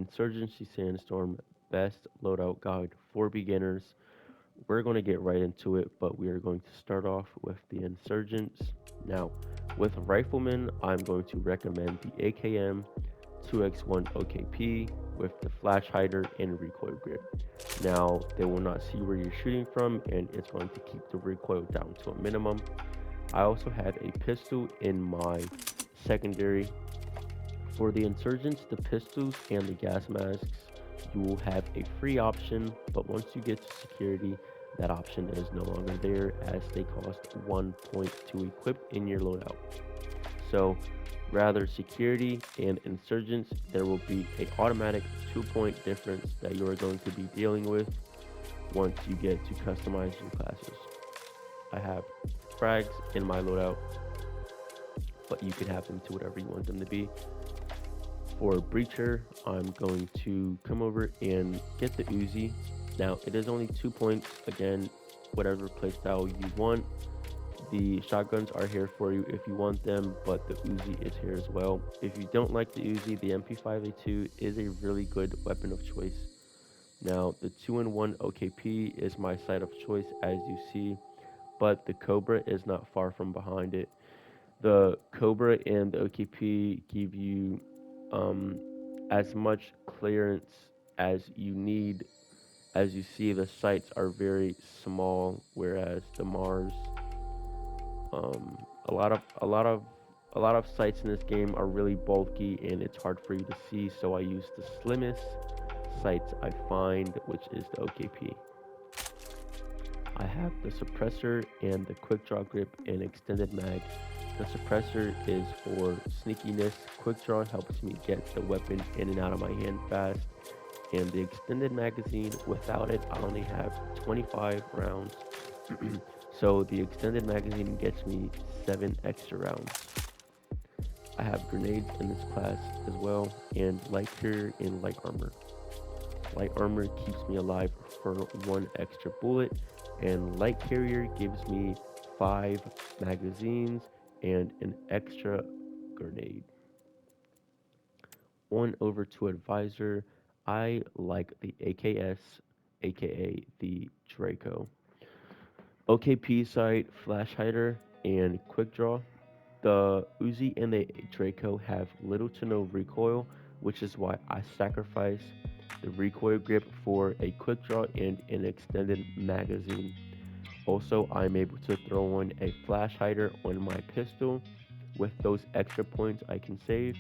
Insurgency Sandstorm Best Loadout Guide for Beginners. We're going to get right into it, but we are going to start off with the Insurgents. Now, with Riflemen, I'm going to recommend the AKM 2x1 OKP with the flash hider and recoil grip. Now, they will not see where you're shooting from, and it's going to keep the recoil down to a minimum. I also have a pistol in my secondary. For the Insurgents, the pistols and the gas masks, you will have a free option, but once you get to security, that option is no longer there as they cost 1 point to equip in your loadout. So, rather security and Insurgents, there will be a automatic 2 point difference that you are going to be dealing with once you get to customize your classes. I have frags in my loadout, but you can have them to whatever you want them to be. For Breacher, I'm going to come over and get the Uzi. Now, it is only 2 points. Again, whatever playstyle you want. The shotguns are here for you if you want them, but the Uzi is here as well. If you don't like the Uzi, the MP5A2 is a really good weapon of choice. Now, the 2-in-1 OKP is my side of choice, as you see, but the Cobra is not far from behind it. The Cobra and the OKP give you um, as much clearance as you need. As you see, the sights are very small, whereas the Mars, um, a lot of a lot of a lot of sights in this game are really bulky and it's hard for you to see. So I use the slimmest sights I find, which is the OKP. I have the suppressor and the quick draw grip and extended mag. The suppressor is for sneakiness. Quick draw helps me get the weapon in and out of my hand fast. And the extended magazine, without it, I only have 25 rounds. So the extended magazine gets me 7 extra rounds. I have grenades in this class as well, and light carrier and light armor. Light armor keeps me alive for 1 extra bullet, and light carrier gives me 5 magazines and an extra grenade. On over to advisor, I like the AKS, aka the Draco. OKP sight, flash hider, and quick draw. The Uzi and the Draco have little to no recoil, which is why I sacrifice the recoil grip for a quick draw and an extended magazine. Also, I'm able to throw in a flash hider on my pistol. With those extra points I can save,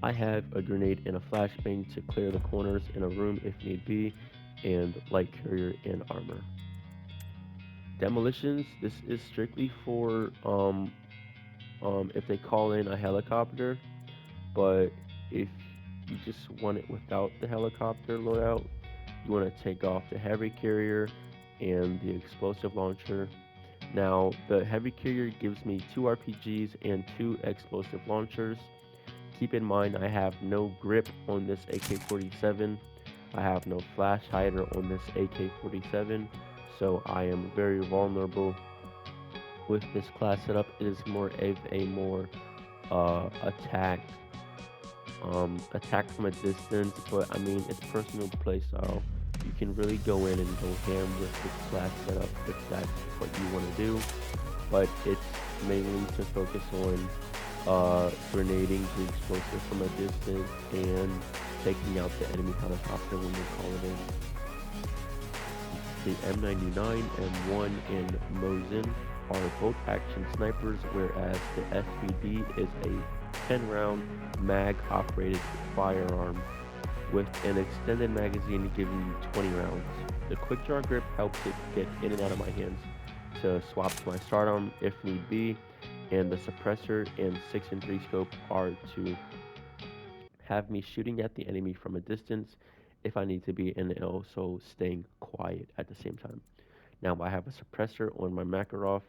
I have a grenade and a flashbang to clear the corners in a room if need be, and light carrier and armor. Demolitions, this is strictly for if they call in a helicopter, but if you just want it without the helicopter loadout, you want to take off the heavy carrier and the explosive launcher. Now, the heavy carrier gives me 2 RPGs and 2 explosive launchers. Keep in mind, I have no grip on this AK-47. I have no flash hider on this AK-47, so I am very vulnerable with this class setup. It is more of a more attack from a distance, but I mean it's personal playstyle. You can really go in and go ham with this class setup if that's what you want to do, but it's mainly to focus on grenading the explosive from a distance and taking out the enemy helicopter when you call it in. The M99, M1, and Mosin are both action snipers, whereas the SVD is a 10 round mag operated firearm with an extended magazine giving you 20 rounds. The quick draw grip helps it get in and out of my hands to swap to my sidearm if need be, and the suppressor and 6 and 3 scope are to have me shooting at the enemy from a distance if I need to be, and also staying quiet at the same time. Now I have a suppressor on my Makarov,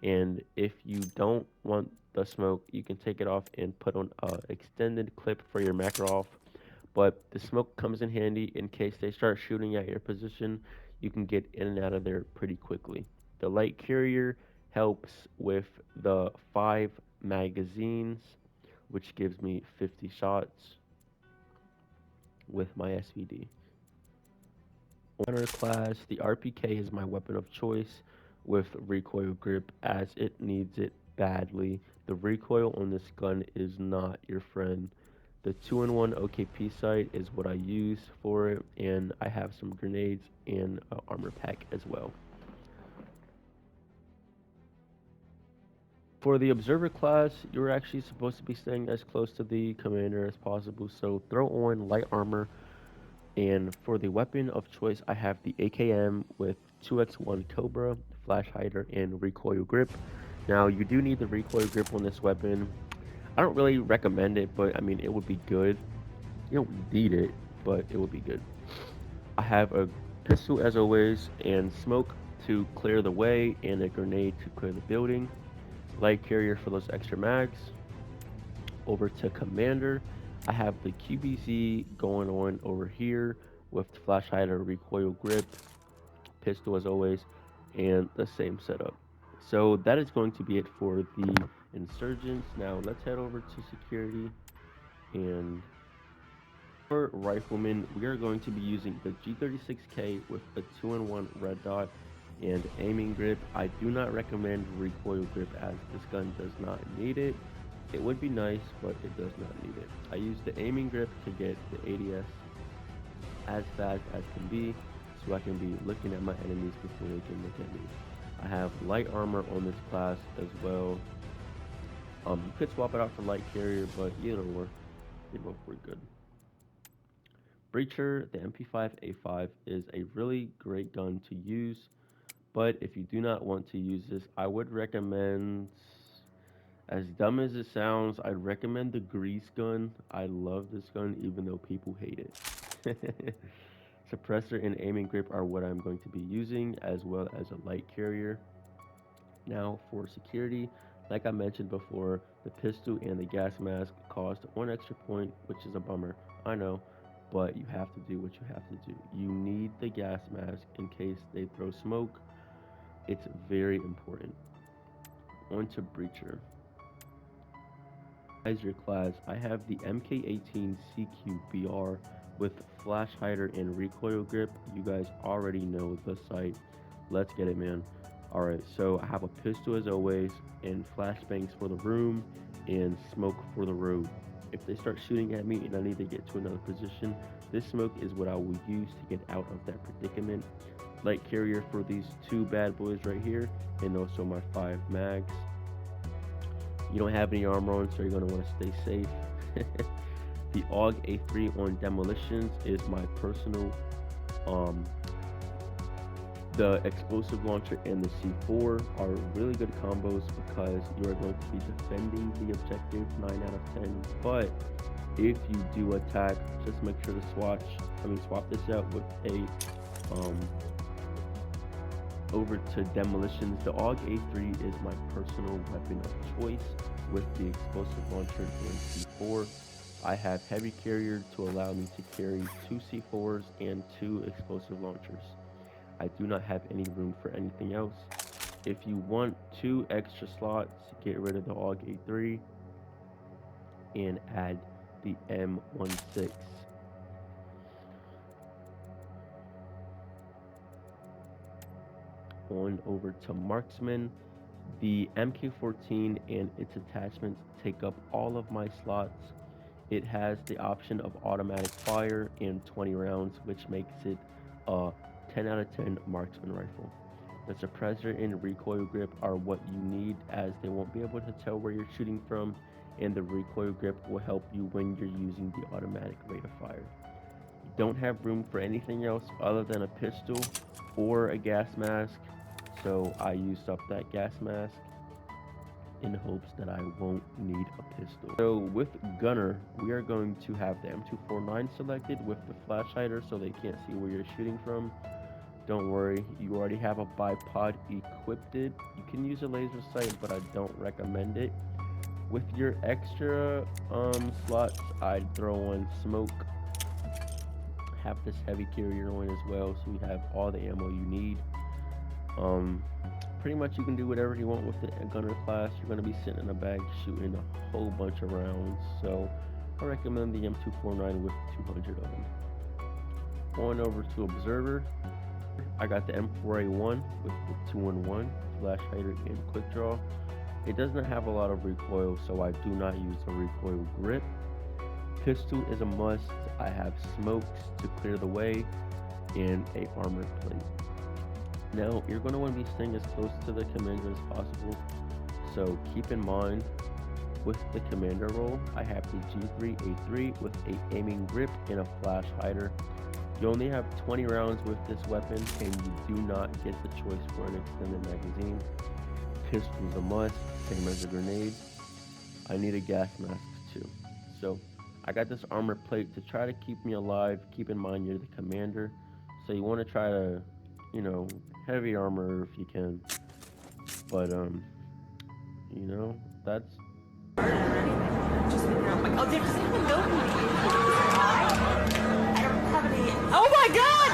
and if you don't want the smoke, you can take it off and put on a extended clip for your Makarov. But the smoke comes in handy in case they start shooting at your position. You can get in and out of there pretty quickly. The light carrier helps with the 5 magazines, which gives me 50 shots. with my SVD. Gunner class, the RPK is my weapon of choice with recoil grip as it needs it badly. The recoil on this gun is not your friend. The 2-in-1 OKP sight is what I use for it, and I have some grenades and an armor pack as well. For the observer class, you're actually supposed to be staying as close to the commander as possible, so throw on light armor. And for the weapon of choice, I have the AKM with 2x1 Cobra, flash hider, and recoil grip. Now, you do need the recoil grip on this weapon. I don't really recommend it, but I mean, it would be good. You don't need it, but it would be good. I have a pistol as always, and smoke to clear the way, and a grenade to clear the building. Light carrier for those extra mags. Over to commander, I have the QBZ going on over here with the flash hider, recoil grip, pistol as always, and the same setup. So that is going to be it for the insurgents. Now let's head over to security, and for riflemen, we are going to be using the G36K with a 2-in-1 red dot and aiming grip. I do not recommend recoil grip as this gun does not need it. It would be nice, but it does not need it. I use the aiming grip to get the ADS as fast as can be, so I can be looking at my enemies before they can look at me. I have light armor on this class as well. You could swap it out for light carrier, but either or, they both work good. Breacher, the MP5A5 is a really great gun to use, but if you do not want to use this, I would recommend, as dumb as it sounds, I'd recommend the grease gun. I love this gun even though people hate it. Suppressor and aiming grip are what I'm going to be using, as well as a light carrier. Now for security, like I mentioned before, the pistol and the gas mask cost 1 extra point, which is a bummer, I know, but you have to do what you have to do. You need the gas mask in case they throw smoke. It's very important. On to breacher. As your class, I have the MK18 CQBR with flash hider and recoil grip. You guys already know the sight. Let's get it, man. Alright, so I have a pistol as always, and flashbangs for the room, and smoke for the road. If they start shooting at me and I need to get to another position, this smoke is what I will use to get out of that predicament. Light carrier for these two bad boys right here, and also my 5 mags. You don't have any armor on, so you're going to want to stay safe. The AUG A3 on demolitions is my personal. The explosive launcher and the C4 are really good combos because you are going to be defending the objective 9 out of 10. But if you do attack, just make sure to swap this out with a over to demolitions. The AUG A3 is my personal weapon of choice with the explosive launcher and C4. I have heavy carrier to allow me to carry 2 C4s and 2 explosive launchers. I do not have any room for anything else. If you want 2 extra slots, get rid of the AUG A3 and add the M16. On over to marksman. The MK14 and its attachments take up all of my slots. It has the option of automatic fire and 20 rounds, which makes it a 10 out of 10 marksman rifle. The suppressor and recoil grip are what you need, as they won't be able to tell where you're shooting from, and the recoil grip will help you when you're using the automatic rate of fire. You don't have room for anything else other than a pistol or a gas mask, so I used up that gas mask in hopes that I won't need a pistol. So with gunner, we are going to have the M249 selected with the flash hider so they can't see where you're shooting from. Don't worry, you already have a bipod equipped. You can use a laser sight, but I don't recommend it. With your extra slots, I'd throw on smoke. Have this heavy carrier on as well, so you have all the ammo you need. Pretty much you can do whatever you want with the gunner class. You're going to be sitting in a bag shooting a whole bunch of rounds, so I recommend the M249 with 200 of them. Going over to Observer, I got the M4A1 with the 2-in-1 flash hider and quick draw. It doesn't have a lot of recoil, so I do not use a recoil grip. Pistol is a must. I have smokes to clear the way and a armor plate. Now you're going to want to be staying as close to the commander as possible, so keep in mind with the commander roll I have the G3A3 with a aiming grip and a flash hider. You only have 20 rounds with this weapon and you do not get the choice for an extended magazine. Pistol is a must, same as a grenade. I need a gas mask too. So I got this armor plate to try to keep me alive. Keep in mind you're the commander, so you want to try to, heavy armor if you can. But that's. Oh, they just have a note. I don't have any. Oh my God!